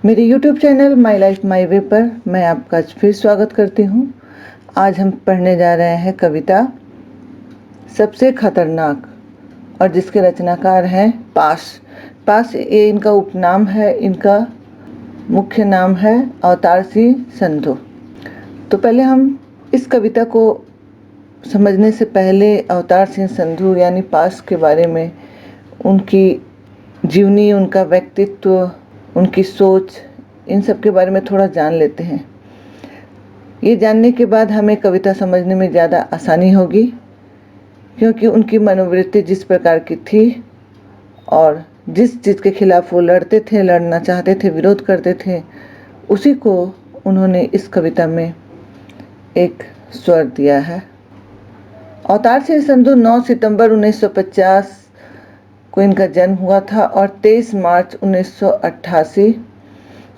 मेरे YouTube channel my life my way पर मैं आपका फिर स्वागत करती हूँ। आज हम पढ़ने जा रहे हैं कविता सबसे खतरनाक, और जिसके रचनाकार हैं पास ये इनका उपनाम है। इनका मुख्य नाम है अवतार सिंह संधू। तो पहले हम इस कविता को समझने से पहले अवतार सिंह संधू यानी पास के बारे में, उनकी जीवनी, उनका व्यक्तित्व, उनकी सोच, इन सब के बारे में थोड़ा जान लेते हैं। ये जानने के बाद हमें कविता समझने में ज़्यादा आसानी होगी, क्योंकि उनकी मनोवृत्ति जिस प्रकार की थी और जिस चीज़ के खिलाफ वो लड़ते थे, लड़ना चाहते थे, विरोध करते थे, उसी को उन्होंने इस कविता में एक स्वर दिया है। अवतार सिंह संधू 9 सितंबर 1950 को इनका जन्म हुआ था और 23 मार्च 1988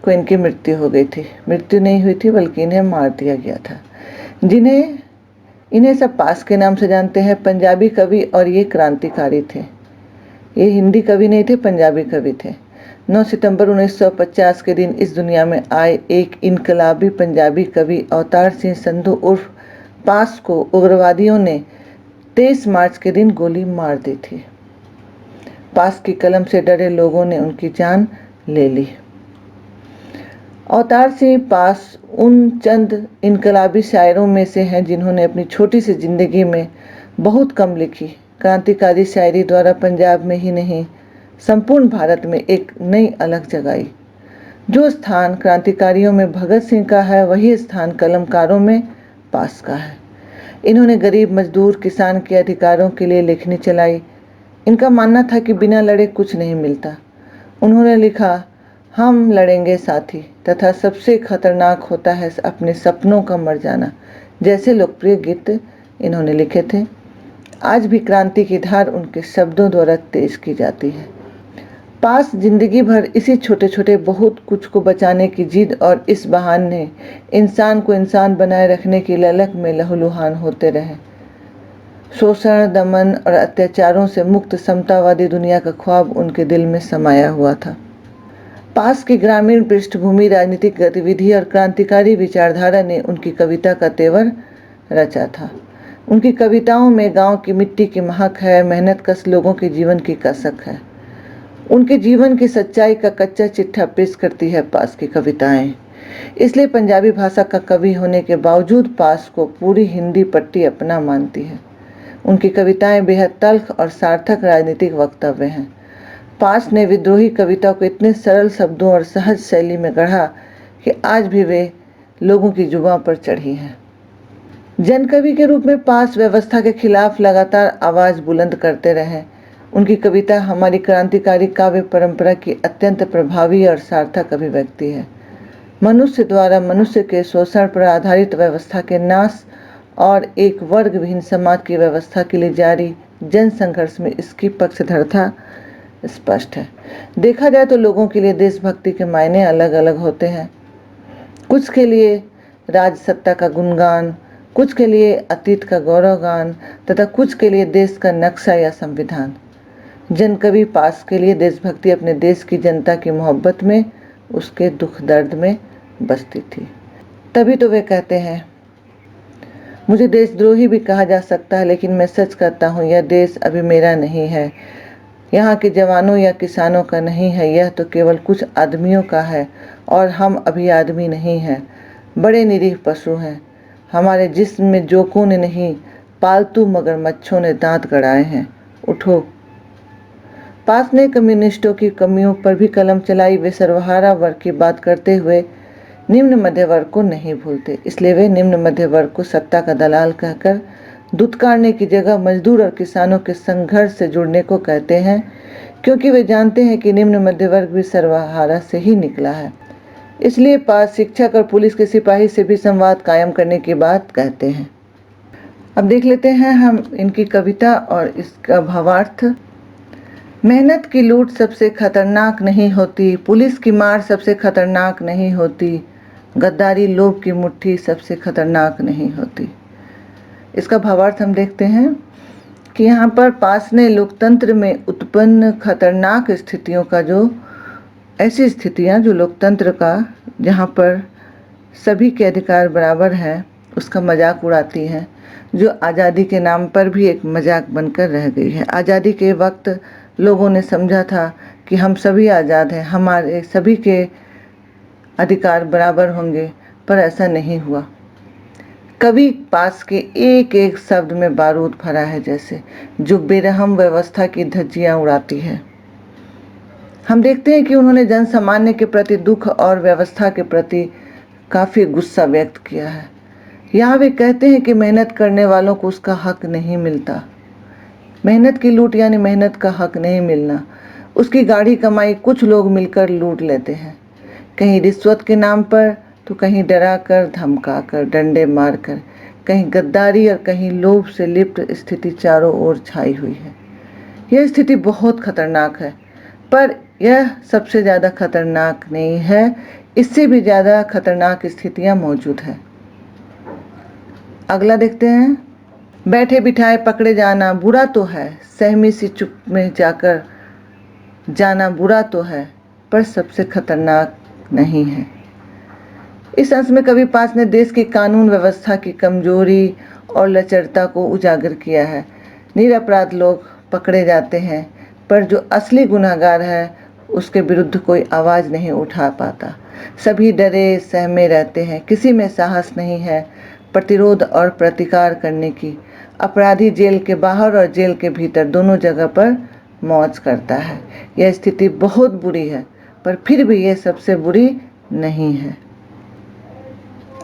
को इनकी मृत्यु हो गई थी। मृत्यु नहीं हुई थी बल्कि इन्हें मार दिया गया था। इन्हें सब पास के नाम से जानते हैं। पंजाबी कवि और ये क्रांतिकारी थे। ये हिंदी कवि नहीं थे, पंजाबी कवि थे। 9 सितंबर 1950 के दिन इस दुनिया में आए एक इनकलाबी पंजाबी कवि अवतार सिंह संधू उर्फ पास को उग्रवादियों ने 23 मार्च के दिन गोली मार दी थी। पास की कलम से डरे लोगों ने उनकी जान ले ली। अवतार सिंह पास उन चंद इनकलाबी शायरों में से हैं जिन्होंने अपनी छोटी सी जिंदगी में बहुत कम लिखी क्रांतिकारी शायरी द्वारा पंजाब में ही नहीं, संपूर्ण भारत में एक नई अलग जगाई। जो स्थान क्रांतिकारियों में भगत सिंह का है, वही स्थान कलमकारों में पास का है। इन्होंने गरीब, मजदूर, किसान के अधिकारों के लिए लेखनी चलाई। इनका मानना था कि बिना लड़े कुछ नहीं मिलता। उन्होंने लिखा, हम लड़ेंगे साथी, तथा सबसे खतरनाक होता है अपने सपनों का मर जाना, जैसे लोकप्रिय गीत इन्होंने लिखे थे। आज भी क्रांति की धार उनके शब्दों द्वारा तेज की जाती है। पास जिंदगी भर इसी छोटे छोटे बहुत कुछ को बचाने की जिद और इस बहाने इंसान को इंसान बनाए रखने की ललक में लहूलुहान होते रहे। शोषण, दमन और अत्याचारों से मुक्त समतावादी दुनिया का ख्वाब उनके दिल में समाया हुआ था। पास की ग्रामीण पृष्ठभूमि, राजनीतिक गतिविधि और क्रांतिकारी विचारधारा ने उनकी कविता का तेवर रचा था। उनकी कविताओं में गांव की मिट्टी की महक है, मेहनतकश लोगों के जीवन की कसक है। उनके जीवन की सच्चाई का कच्चा चिट्ठा पेश करती है पास की कविताएं। इसलिए पंजाबी भाषा का कवि होने के बावजूद पास को पूरी हिंदी पट्टी अपना मानती है। उनकी कविताएं बेहद तल्ख और सार्थक राजनीतिक वक्तव्य हैं। पास ने विद्रोही कविता को इतने सरल शब्दों और सहज शैली में गढ़ा कि आज भी वे लोगों की जुबां पर चढ़ी हैं। जनकवि के रूप में पास व्यवस्था के खिलाफ लगातार आवाज बुलंद करते रहे। उनकी कविता हमारी क्रांतिकारी काव्य परंपरा की अत्यंत प्रभावी और सार्थक अभिव्यक्ति है। मनुष्य द्वारा मनुष्य के शोषण पर आधारित व्यवस्था के नाश और एक वर्ग विहीन समाज की व्यवस्था के लिए जारी जन संघर्ष में इसकी पक्षधरता स्पष्ट है। देखा जाए तो लोगों के लिए देशभक्ति के मायने अलग अलग होते हैं। कुछ के लिए राजसत्ता का गुणगान, कुछ के लिए अतीत का गौरवगान तथा कुछ के लिए देश का नक्शा या संविधान। जनकवि पास के लिए देशभक्ति अपने देश की जनता की मोहब्बत में, उसके दुख दर्द में बसती थी। तभी तो वे कहते हैं, मुझे देशद्रोही भी कहा जा सकता है, लेकिन मैं सच कहता हूँ, यह देश अभी मेरा नहीं है, यहाँ के जवानों या किसानों का नहीं है, यह तो केवल कुछ आदमियों का है और हम अभी आदमी नहीं हैं, बड़े निरीह पशु हैं। हमारे जिस्म में जोकों ने नहीं, पालतू मगरमच्छों ने दांत गड़ाए हैं। उठो। पास ने कम्युनिस्टों की कमियों पर भी कलम चलाई। वे सर्वहारा वर्ग की बात करते हुए निम्न मध्य वर्ग को नहीं भूलते। इसलिए वे निम्न मध्य वर्ग को सत्ता का दलाल कहकर दुत्कारने की जगह मजदूर और किसानों के संघर्ष से जुड़ने को कहते हैं, क्योंकि वे जानते हैं कि निम्न मध्य वर्ग भी सर्वहारा से ही निकला है। इसलिए पास शिक्षक और पुलिस के सिपाही से भी संवाद कायम करने की बात कहते हैं। अब देख लेते हैं हम इनकी कविता और इसका भावार्थ। मेहनत की लूट सबसे खतरनाक नहीं होती, पुलिस की मार सबसे खतरनाक नहीं होती, गद्दारी लोभ की मुट्ठी सबसे खतरनाक नहीं होती। इसका भावार्थ हम देखते हैं कि यहाँ पर पास ने लोकतंत्र में उत्पन्न खतरनाक स्थितियों का जो ऐसी स्थितियाँ जो लोकतंत्र का, जहाँ पर सभी के अधिकार बराबर हैं, उसका मजाक उड़ाती हैं, जो आज़ादी के नाम पर भी एक मजाक बनकर रह गई है। आज़ादी के वक्त लोगों ने समझा था कि हम सभी आज़ाद हैं, हमारे सभी के अधिकार बराबर होंगे, पर ऐसा नहीं हुआ। कवि पास के एक एक शब्द में बारूद भरा है, जैसे जो बेरहम व्यवस्था की धज्जियां उड़ाती है। हम देखते हैं कि उन्होंने जन सामान्य के प्रति दुख और व्यवस्था के प्रति काफ़ी गुस्सा व्यक्त किया है। यहाँ वे कहते हैं कि मेहनत करने वालों को उसका हक नहीं मिलता। मेहनत की लूट यानी मेहनत का हक नहीं मिलना। उसकी गाढ़ी कमाई कुछ लोग मिलकर लूट लेते हैं, कहीं रिश्वत के नाम पर, तो कहीं डरा कर, धमका कर, डंडे मार कर, कहीं गद्दारी और कहीं लोभ से लिप्त स्थिति चारों ओर छाई हुई है। यह स्थिति बहुत खतरनाक है, पर यह सबसे ज़्यादा खतरनाक नहीं है। इससे भी ज़्यादा खतरनाक स्थितियाँ मौजूद हैं। अगला देखते हैं। बैठे बिठाए पकड़े जाना बुरा तो है, सहमी सी चुप में जाकर जाना बुरा तो है, पर सबसे खतरनाक नहीं है। इस अंश में कवि पास ने देश की कानून व्यवस्था की कमजोरी और लचरता को उजागर किया है। निरपराध लोग पकड़े जाते हैं, पर जो असली गुनहगार है उसके विरुद्ध कोई आवाज़ नहीं उठा पाता। सभी डरे सहमे रहते हैं, किसी में साहस नहीं है प्रतिरोध और प्रतिकार करने की। अपराधी जेल के बाहर और जेल के भीतर दोनों जगह पर मौज करता है। यह स्थिति बहुत बुरी है, पर फिर भी यह सबसे बुरी नहीं है।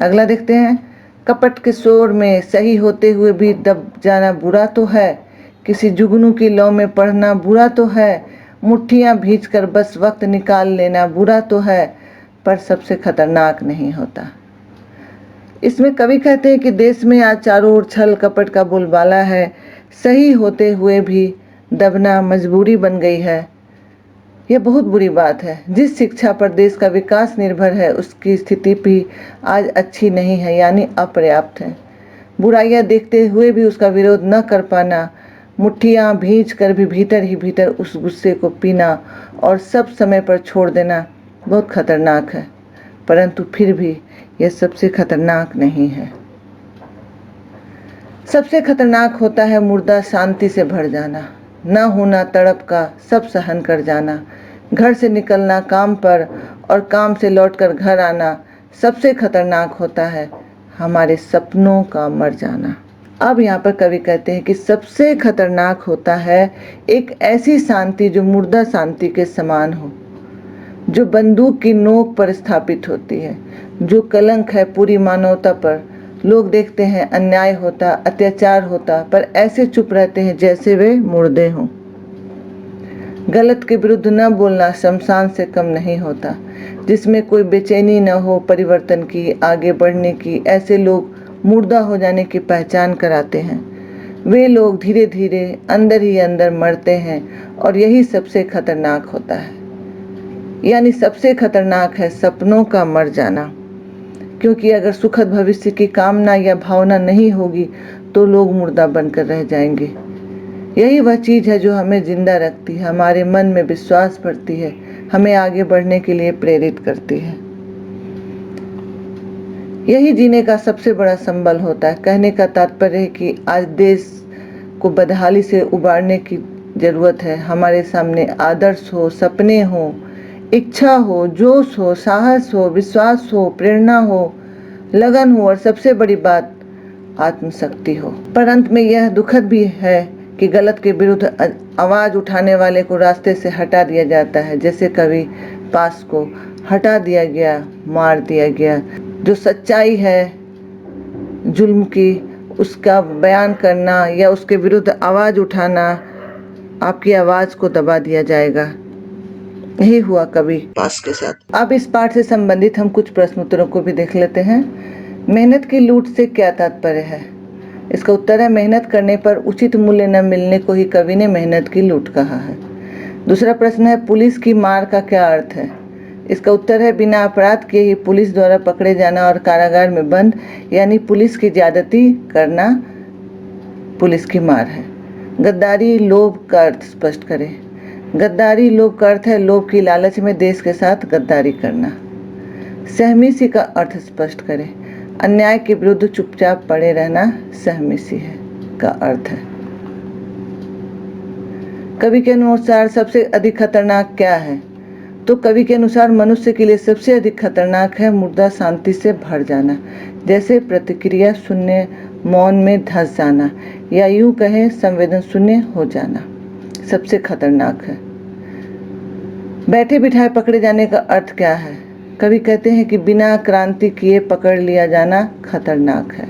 अगला देखते हैं। कपट के शोर में सही होते हुए भी दब जाना बुरा तो है, किसी जुगनू की लौ में पढ़ना बुरा तो है, मुट्ठियां भींचकर बस वक्त निकाल लेना बुरा तो है, पर सबसे खतरनाक नहीं होता। इसमें कवि कहते हैं कि देश में आज चारों ओर छल कपट का बोलबाला है, सही होते हुए भी दबना मजबूरी बन गई है। यह बहुत बुरी बात है। जिस शिक्षा पर देश का विकास निर्भर है उसकी स्थिति भी आज अच्छी नहीं है, यानी अपर्याप्त है। बुराइयां देखते हुए भी उसका विरोध न कर पाना, मुट्ठियां भींच कर भी भीतर ही भीतर उस गुस्से को पीना और सब समय पर छोड़ देना बहुत खतरनाक है, परंतु फिर भी यह सबसे खतरनाक नहीं है। सबसे खतरनाक होता है मुर्दा शांति से भर जाना, न होना तड़प का, सब सहन कर जाना, घर से निकलना काम पर और काम से लौटकर घर आना। सबसे खतरनाक होता है हमारे सपनों का मर जाना। अब यहाँ पर कवि कहते हैं कि सबसे खतरनाक होता है एक ऐसी शांति जो मुर्दा शांति के समान हो, जो बंदूक की नोक पर स्थापित होती है, जो कलंक है पूरी मानवता पर। लोग देखते हैं अन्याय होता, अत्याचार होता, पर ऐसे चुप रहते हैं जैसे वे मुर्दे हों। गलत के विरुद्ध न बोलना शमशान से कम नहीं होता, जिसमें कोई बेचैनी न हो परिवर्तन की, आगे बढ़ने की। ऐसे लोग मुर्दा हो जाने की पहचान कराते हैं। वे लोग धीरे धीरे अंदर ही अंदर मरते हैं, और यही सबसे खतरनाक होता है। यानी सबसे खतरनाक है सपनों का मर जाना, क्योंकि अगर सुखद भविष्य की कामना या भावना नहीं होगी तो लोग मुर्दा बनकर रह जाएंगे। यही वह चीज़ है जो हमें जिंदा रखती है, हमारे मन में विश्वास भरती है, हमें आगे बढ़ने के लिए प्रेरित करती है। यही जीने का सबसे बड़ा संबल होता है। कहने का तात्पर्य है कि आज देश को बदहाली से उबारने की जरूरत है। हमारे सामने आदर्श हो, सपने हो, इच्छा हो, जोश हो, साहस हो, विश्वास हो, प्रेरणा हो, लगन हो, और सबसे बड़ी बात आत्मशक्ति हो। पर अंत में यह दुखद भी है कि गलत के विरुद्ध आवाज उठाने वाले को रास्ते से हटा दिया जाता है, जैसे कवि पास को हटा दिया गया, मार दिया गया। जो सच्चाई है जुल्म की, उसका बयान करना या उसके विरुद्ध आवाज उठाना, आपकी आवाज को दबा दिया जाएगा। यही हुआ कवि पास के साथ। अब इस पाठ से संबंधित हम कुछ प्रश्न उत्तरों को भी देख लेते हैं। मेहनत की लूट से क्या तात्पर्य है? इसका उत्तर है मेहनत करने पर उचित मूल्य न मिलने को ही कवि ने मेहनत की लूट कहा है। दूसरा प्रश्न है पुलिस की मार का क्या अर्थ है? इसका उत्तर है बिना अपराध के ही पुलिस द्वारा पकड़े जाना और कारागार में बंद, यानी पुलिस की ज्यादती करना पुलिस की मार है। गद्दारी लोभ का अर्थ स्पष्ट करें। गद्दारी लोभ का अर्थ है लोभ की लालच में देश के साथ गद्दारी करना। सहमीसी का अर्थ स्पष्ट करें। अन्याय के विरुद्ध चुपचाप पड़े रहना सहमीसी है का अर्थ है। कवि के अनुसार सबसे अधिक खतरनाक क्या है? तो कवि के अनुसार मनुष्य के लिए सबसे अधिक खतरनाक है मुर्दा शांति से भर जाना, जैसे प्रतिक्रिया शून्य, मौन में धंस जाना, या यूं कहें संवेदन शून्य हो जाना सबसे खतरनाक है। बैठे बिठाए पकड़े जाने का अर्थ क्या है? कवि कहते हैं कि बिना क्रांति किए पकड़ लिया जाना खतरनाक है।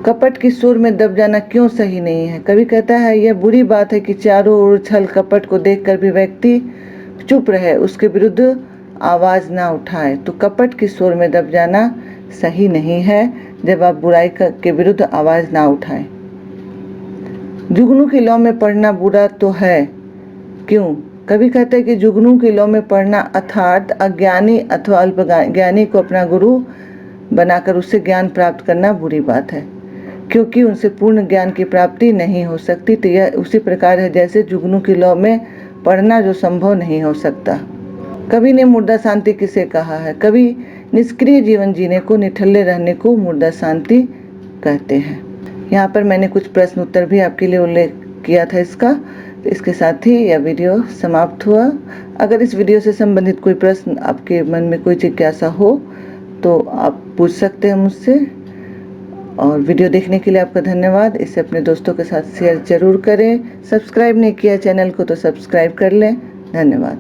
कपट की सुर में दब जाना क्यों सही नहीं है? कवि कहता है यह बुरी बात है कि चारों ओर छल कपट को देखकर भी व्यक्ति चुप रहे, उसके विरुद्ध आवाज ना उठाए। तो कपट की सुर में दब जाना सही नहीं है जब आप बुराई के विरुद्ध आवाज ना उठाएं। जुगनू की लौ में पढ़ना बुरा तो है, क्यों? कवि कहते हैं कि जुगनू की लौ में पढ़ना अर्थात अज्ञानी अथवा अल्पज्ञानी को अपना गुरु बनाकर उससे ज्ञान प्राप्त करना बुरी बात है, क्योंकि उनसे पूर्ण ज्ञान की प्राप्ति नहीं हो सकती। तो यह उसी प्रकार है जैसे जुगनू की लौ में पढ़ना जो संभव नहीं हो सकता। कवि ने मुर्दा शांति किसे कहा है? कवि निष्क्रिय जीवन जीने को, निठल्ले रहने को मुर्दा शांति कहते हैं। यहाँ पर मैंने कुछ प्रश्न उत्तर भी आपके लिए उल्लेख किया था इसका। तो इसके साथ ही यह वीडियो समाप्त हुआ। अगर इस वीडियो से संबंधित कोई प्रश्न आपके मन में कोई जिज्ञासा हो तो आप पूछ सकते हैं मुझसे। और वीडियो देखने के लिए आपका धन्यवाद। इसे अपने दोस्तों के साथ शेयर जरूर करें। सब्सक्राइब नहीं किया चैनल को तो सब्सक्राइब कर लें। धन्यवाद।